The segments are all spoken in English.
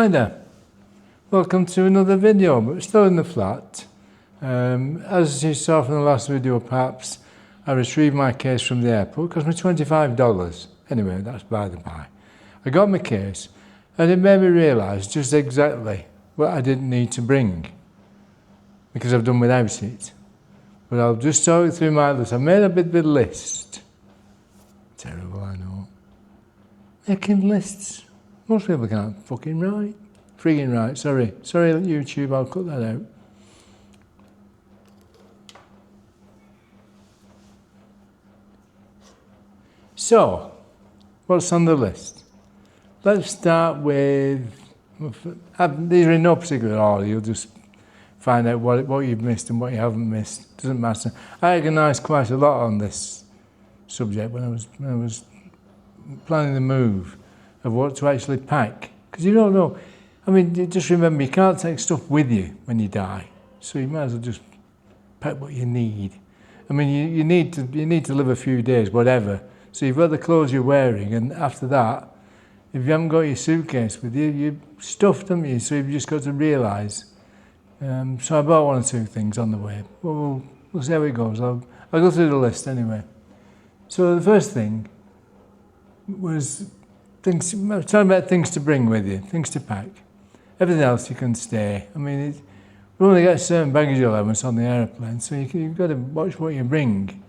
Hi there, welcome to another video, but still in the flat. As you saw from the last video perhaps, I retrieved my case from the airport. It cost me $25. Anyway, that's by the by. I got my case and it made me realise just exactly what I didn't need to bring because I've done without it. But I'll just talk you through my list. I made a bit of a list. Terrible, I know. Making lists. Most people can't fucking write. Frigging right, sorry YouTube, I'll cut that out. So, what's on the list? Let's start with, these are in no particular order, you'll just find out what you've missed and what you haven't missed, doesn't matter. I organised quite a lot on this subject when I was planning the move of what to actually pack, because you don't know. I mean, just remember, you can't take stuff with you when you die, so you might as well just pack what you need. I mean, you need to live a few days, whatever. So you've got the clothes you're wearing, and after that, if you haven't got your suitcase with you, you're stuffed, haven't you? So you've just got to realise. So I bought one or two things on the way. Well, we'll see how it goes. I'll go through the list anyway. So the first thing was things. I was talking about things to bring with you, things to pack. Everything else you can stay. I mean, we only get a certain baggage allowance on the aeroplane, so you've got to watch what you bring.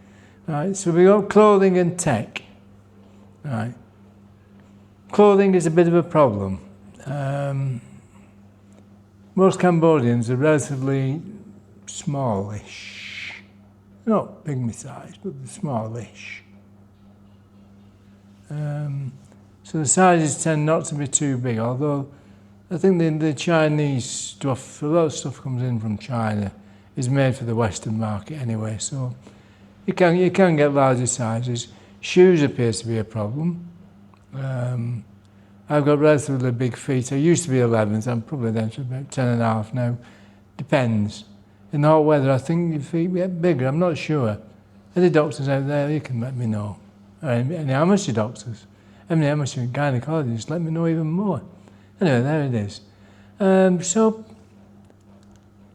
Right, so we got clothing and tech. Right, clothing is a bit of a problem. Most Cambodians are relatively smallish, not pygmy size, but smallish. So the sizes tend not to be too big, although I think the Chinese stuff, a lot of stuff comes in from China, is made for the Western market anyway, so you can get larger sizes. Shoes appears to be a problem. I've got relatively big feet. I used to be 11s, I'm probably down to about 10 and a half now. Depends. In the hot weather, I think your feet get bigger, I'm not sure. Any doctors out there, you can let me know. Any amateur doctors, any amateur gynecologists, let me know even more. Anyway, there it is. So,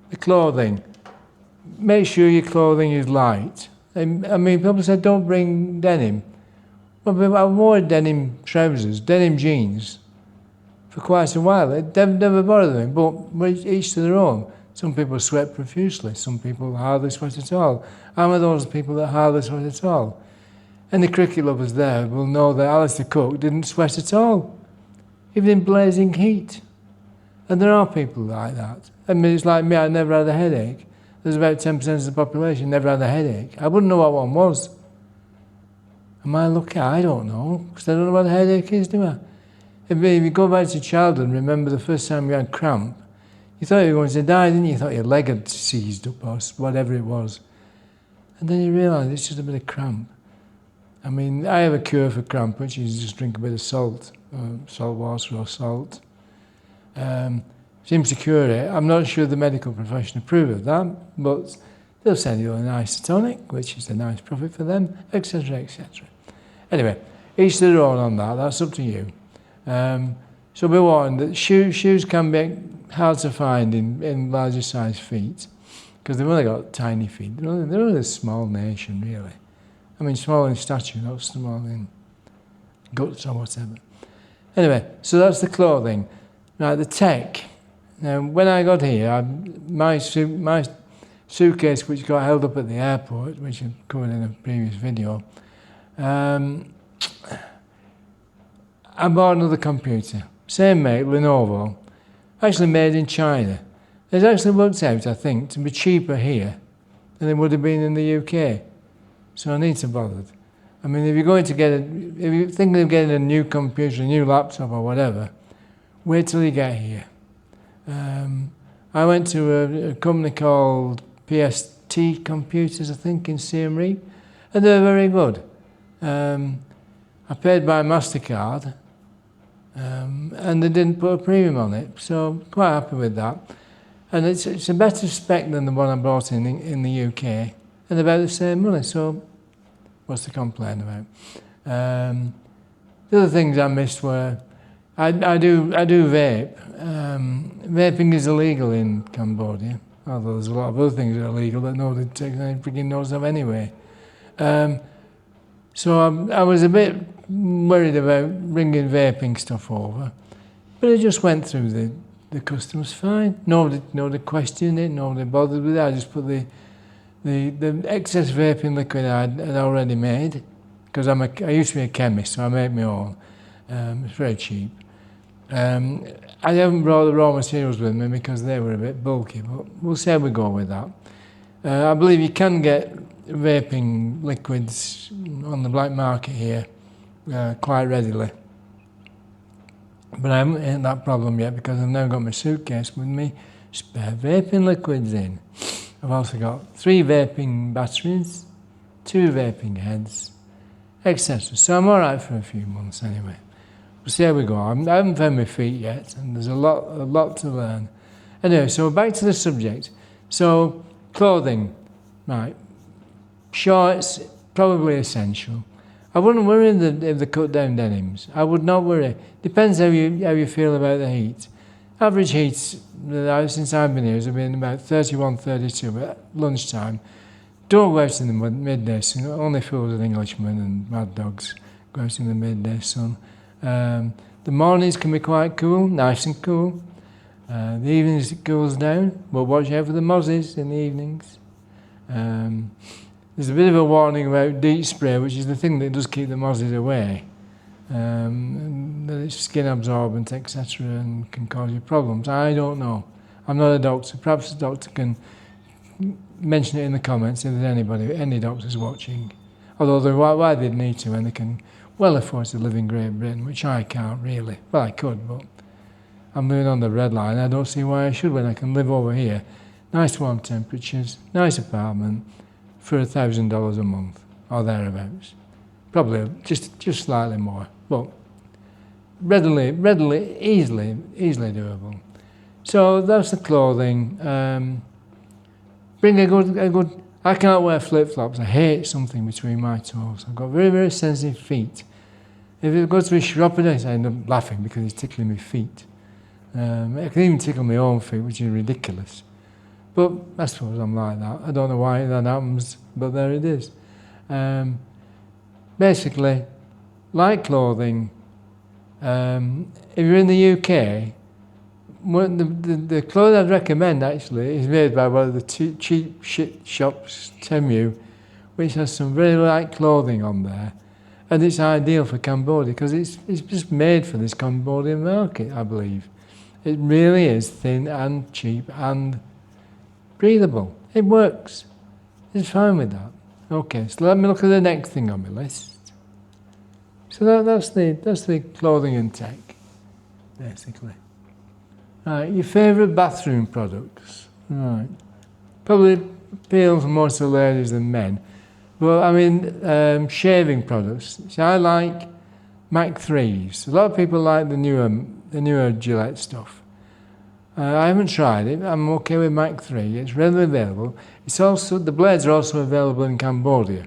the clothing. Make sure your clothing is light. I mean, people said don't bring denim. Well, I wore denim trousers, denim jeans for quite a while. It never bothered me, but each to their own. Some people sweat profusely, some people hardly sweat at all. I'm one of those people that hardly sweat at all. And the cricket lovers there will know that Alistair Cook didn't sweat at all, even in blazing heat. And there are people like that. I mean, it's like me, I never had a headache. There's about 10% of the population never had a headache. I wouldn't know what one was. Am I lucky? I don't know, because I don't know what a headache is, do I? If you go back to childhood and remember the first time you had cramp, you thought you were going to die, didn't you? You thought your leg had seized up or whatever it was. And then you realise it's just a bit of cramp. I mean, I have a cure for cramp, which is just drink a bit of salt water or salt. Seems to cure it. I'm not sure the medical profession approve of that, but they'll send you an isotonic, which is a nice profit for them, etc., etc. Anyway, each to their own on that. That's up to you. So be warned that shoes can be hard to find in larger size feet because they've only got tiny feet. They're only a small nation, really. I mean, small in stature, not small in guts or whatever. Anyway, so that's the clothing. Now, the tech. Now, when I got here, my suitcase, which got held up at the airport, which I covered in a previous video, I bought another computer. Same make, Lenovo, actually made in China. It's actually worked out, I think, to be cheaper here than it would have been in the UK. So I need to bother. I mean, if you're thinking of getting a new computer, a new laptop or whatever, wait till you get here. I went to a company called PST Computers, I think, in Siem Reap, and they're very good. I paid by MasterCard, and they didn't put a premium on it, so quite happy with that. And it's a better spec than the one I bought in the UK, and about the same money, so what's to complain about? The other things I missed were I do vape. Vaping is illegal in Cambodia, although there's a lot of other things that are illegal that nobody takes any freaking notice of anyway. So I was a bit worried about bringing vaping stuff over, but it just went through the customs fine. Nobody questioned it, nobody bothered with it. I just put the excess vaping liquid I'd already made, because I used to be a chemist, so I made my own. It's very cheap. I haven't brought the raw materials with me because they were a bit bulky, but we'll see how we go with that. I believe you can get vaping liquids on the black market here quite readily. But I haven't hit that problem yet because I've now got my suitcase with me spare vaping liquids in. I've also got 3 vaping batteries, 2 vaping heads, etc. So I'm alright for a few months anyway. We'll see how we go. I haven't found my feet yet, and there's a lot to learn. Anyway, so back to the subject. So clothing, right? Shorts, probably essential. I wouldn't worry if they cut down denims. I would not worry. Depends how you feel about the heat. Average heat since I've been here has been about 31, 32 at lunchtime. Don't go out in the midday sun. Only fools with Englishmen and mad dogs go out in the midday sun. The mornings can be quite cool, nice and cool. The evenings it cools down, but watch out for the mozzies in the evenings. There's a bit of a warning about DEET spray, which is the thing that does keep the mozzies away. That it's skin absorbent, etc., and can cause you problems. I don't know. I'm not a doctor. Perhaps the doctor can mention it in the comments if there's any doctors watching. Although why they'd need to when they can well afford to live in Great Britain, which I can't really. Well, I could, but I'm living on the red line. I don't see why I should when I can live over here. Nice warm temperatures, nice apartment for $1,000 a month or thereabouts. Probably just slightly more, but readily, easily doable. So that's the clothing. Bring a good. I can't wear flip-flops. I hate something between my toes. I've got very, very sensitive feet. If it goes to a chiropodist, I end up laughing because it's tickling my feet. It can even tickle my own feet, which is ridiculous. But I suppose I'm like that. I don't know why that happens, but there it is. Basically, like clothing, if you're in the UK, the clothes I'd recommend actually is made by one of the cheap shit shops, Temu, which has some very light clothing on there. And it's ideal for Cambodia because it's just made for this Cambodian market, I believe. It really is thin and cheap and breathable. It works. It's fine with that. Okay, so let me look at the next thing on my list. So that's the clothing and tech, basically. Right, your favourite bathroom products. Right. Probably appeal for most of the ladies than men. Well, I mean, shaving products. So I like Mach 3s. A lot of people like the newer Gillette stuff. I haven't tried it. I'm okay with Mach 3. It's readily available. It's also the blades are also available in Cambodia.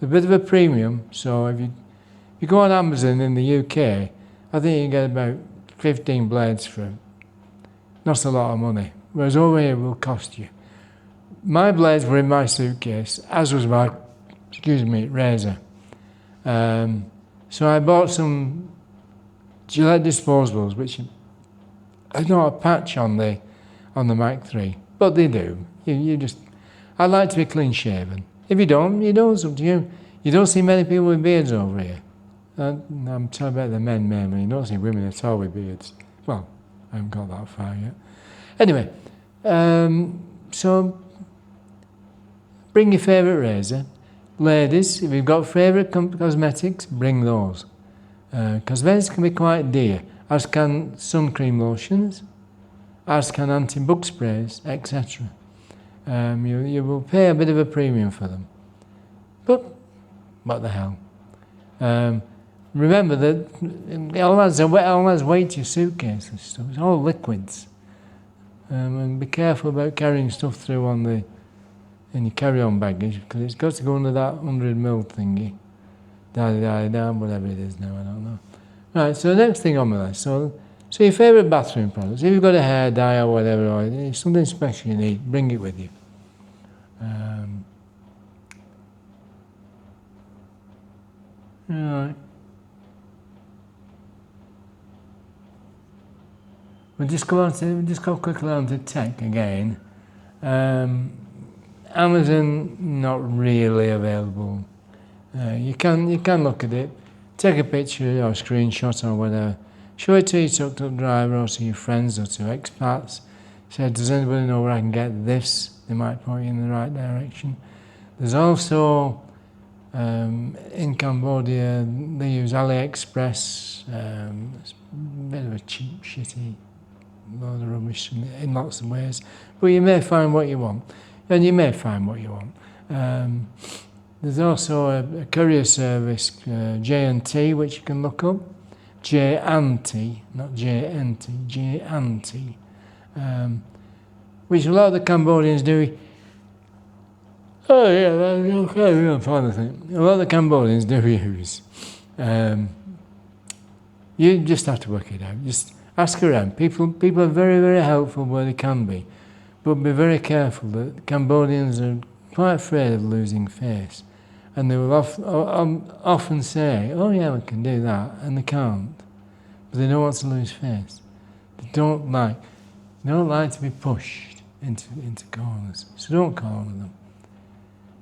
They're a bit of a premium. So if you go on Amazon in the UK, I think you can get about 15 blades for not a lot of money. Whereas over here it will cost you. My blades were in my suitcase, as was my razor. So I bought some Gillette disposables, which are not a patch on the Mach 3, but they do. I like to be clean shaven. If you don't, it's up to you. You don't see many people with beards over here. I'm talking about the men mainly. You don't see women at all with beards. Well, I haven't got that far yet. Anyway, so bring your favourite razor. Ladies, if you've got favourite cosmetics, bring those. Cosmetics can be quite dear, as can sun cream lotions, as can anti-bug sprays, etc. You will pay a bit of a premium for them. But what the hell? Remember that all has weight to your suitcase and stuff. It's all liquids. And be careful about carrying stuff through in your carry-on baggage because it's got to go under that 100 mil thingy. Whatever it is now, I don't know. Right, so the next thing on my list, so your favourite bathroom products. If you've got a hair dye or whatever, or it's something special you need, bring it with you. Right. We'll just go quickly on to tech again. Amazon, not really available. You can look at it, take a picture or a screenshot or whatever, show it to your tuk-tuk driver or to your friends or to expats. Say, does anybody know where I can get this? They might point you in the right direction. There's also, in Cambodia, they use AliExpress. It's a bit of a cheap, shitty load of rubbish in lots of ways. But you may find what you want. And you may find what you want. There's also a courier service, J&T, which you can look up. J&T, not J&T, J&T. Which a lot of the Cambodians do. Oh yeah, that's okay, real funny thing. A lot of the Cambodians do use. You just have to work it out. Just ask around. People are very, very helpful where they can be. But be very careful that Cambodians are quite afraid of losing face. And they will often say, oh yeah, we can do that, and they can't. But they don't want to lose face. They don't like to be pushed into corners. So don't corner them.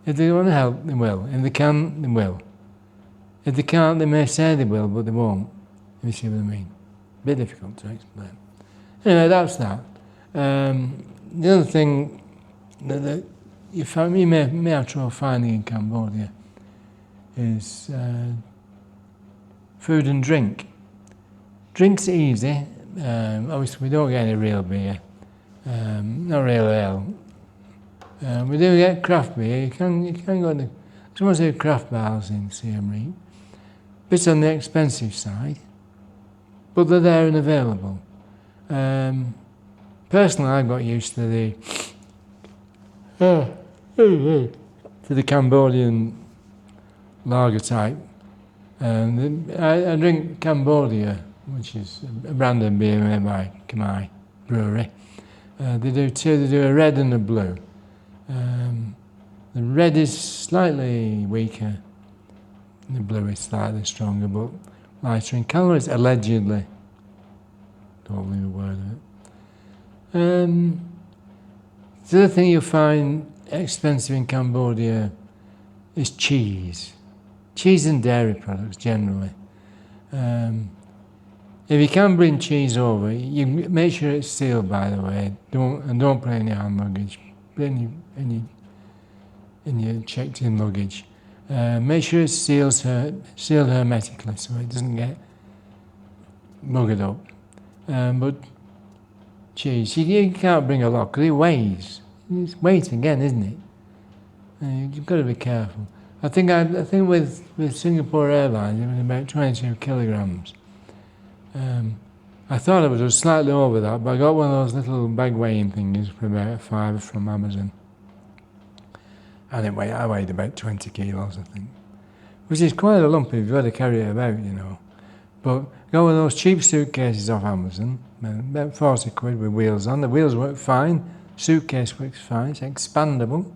If they want to help, they will. If they can, they will. If they can't, they may say they will, but they won't. If you see what I mean. A bit difficult to explain. Anyway, that's that. The other thing that you may have trouble finding in Cambodia is food and drink. Drink's easy. Obviously, we don't get any real beer, not real ale. We do get craft beer. You can go to some of the craft bars in Siem Reap. Bit on the expensive side, but they're there and available. Personally, I got used to the Cambodian lager type. I drink Cambodia, which is a brand of beer made by Khmer Brewery. They do two. They do a red and a blue. The red is slightly weaker. The blue is slightly stronger, but lighter in calories, allegedly. Don't believe a word of it. The other thing you'll find expensive in Cambodia is cheese. Cheese and dairy products, generally. If you can bring cheese over, you make sure it's sealed, by the way. Don't put any hand luggage. Put in your checked-in luggage. Make sure it's sealed hermetically so it doesn't get buggered up. But cheese, you can't bring a lot because it weighs. It's weight again, isn't it? You've got to be careful. I think with Singapore Airlines it was about 22 kilograms. I thought it was slightly over that, but I got one of those little bag weighing things for about $5 from Amazon. And I weighed about 20 kilos, I think. Which is quite a lump if you've got to carry it about, you know. But got one of those cheap suitcases off Amazon, about 40 quid with wheels on. The wheels work fine, suitcase works fine, it's expandable,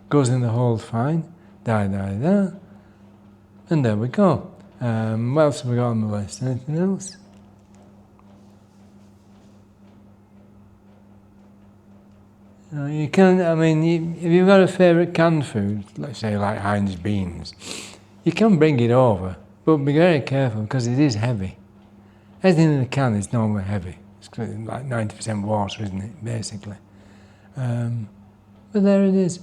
goes in the hold fine, and there we go. What else have we got on the list? Anything else? You can, if you've got a favourite canned food, let's say like Heinz beans, you can bring it over, but be very careful because it is heavy. Anything in a can is normally heavy. It's like 90% water, isn't it, basically? But there it is.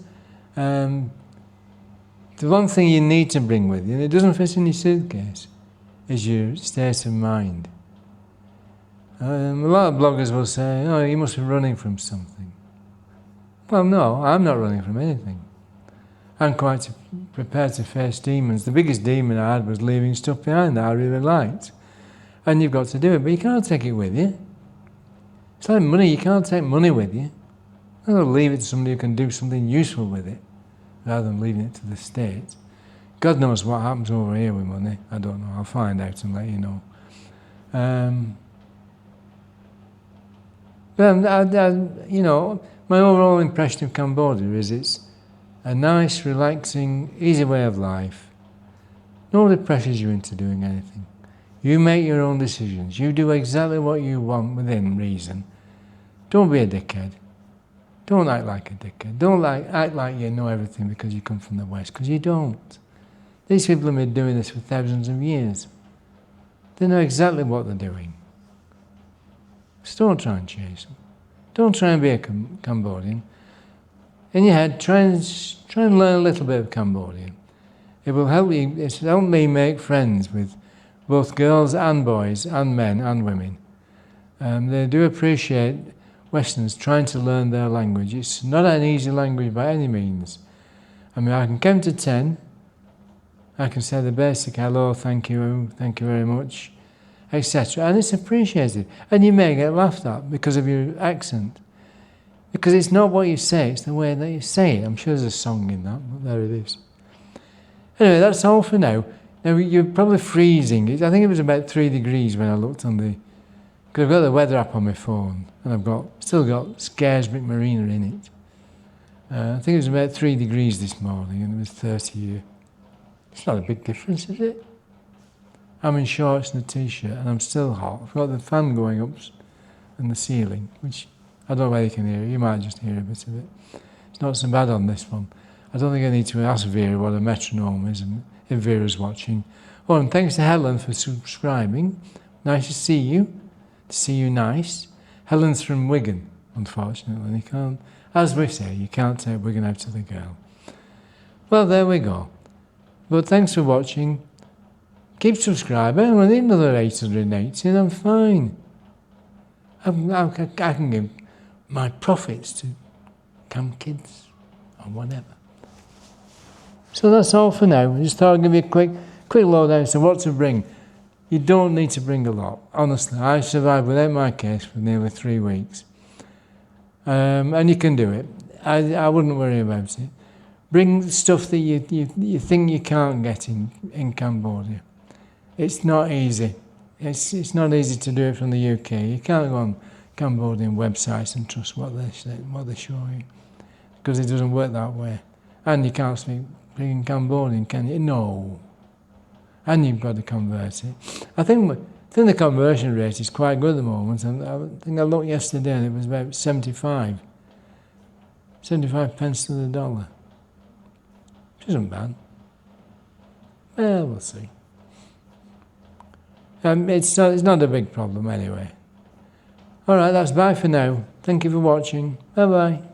The one thing you need to bring with you, and it doesn't fit in your suitcase, is your state of mind. A lot of bloggers will say, oh, you must be running from something. Well, no, I'm not running from anything. I'm quite prepared to face demons. The biggest demon I had was leaving stuff behind that I really liked. And you've got to do it, but you can't take it with you. It's like money, you can't take money with you. You've got to leave it to somebody who can do something useful with it, rather than leaving it to the state. God knows what happens over here with money. I don't know, I'll find out and let you know. But you know, my overall impression of Cambodia is it's a nice, relaxing, easy way of life. Nobody pressures you into doing anything. You make your own decisions. You do exactly what you want within reason. Don't be a dickhead. Don't act like a dickhead. Don't act like you know everything because you come from the West, because you don't. These people have been doing this for thousands of years. They know exactly what they're doing. So don't try and chase them. Don't try and be a Cambodian. In your head, try and learn a little bit of Cambodian. It will help you. It's helped me make friends with both girls and boys and men and women. They do appreciate Westerners trying to learn their language. It's not an easy language by any means. I mean, I can count to 10. I can say the basic hello, thank you very much, etc. And it's appreciated. And you may get laughed at because of your accent. Because it's not what you say, it's the way that you say it. I'm sure there's a song in that, but there it is. Anyway, that's all for now. Now, you're probably freezing. I think it was about 3 degrees when I looked on the... Because I've got the weather app on my phone, and I've still got Scaresbrick Marina in it. I think it was about 3 degrees this morning, and it was 30 here. It's not a big difference, is it? I'm in shorts and a t-shirt, and I'm still hot. I've got the fan going up in the ceiling, which I don't know whether you can hear. You might just hear a bit of it. It's not so bad on this one. I don't think I need to ask Vera what a metronome is, and if Vera's watching. Oh, and thanks to Helen for subscribing. Nice to see you. To see you nice. Helen's from Wigan, unfortunately. You can't, as we say, you can't take Wigan out to the girl. Well, there we go. But thanks for watching. Keep subscribing. I need another 880 and I'm fine. I can give my profits to camp kids or whatever. So that's all for now. I just thought I'd give you a quick lowdown as to what to bring. You don't need to bring a lot. Honestly, I survived without my case for nearly 3 weeks. And you can do it. I wouldn't worry about it. Bring stuff that you think you can't get in Cambodia. It's not easy. It's not easy to do it from the UK. You can't go on Cambodian websites and trust what they show you, because it doesn't work that way. And you can't speak freaking Cambodian, can you? No. And you've got to convert it. I think the conversion rate is quite good at the moment. And I think I looked yesterday and it was about 75 pence to the dollar. Which isn't bad. Well, we'll see. It's not a big problem anyway. All right, that's bye for now. Thank you for watching. Bye-bye.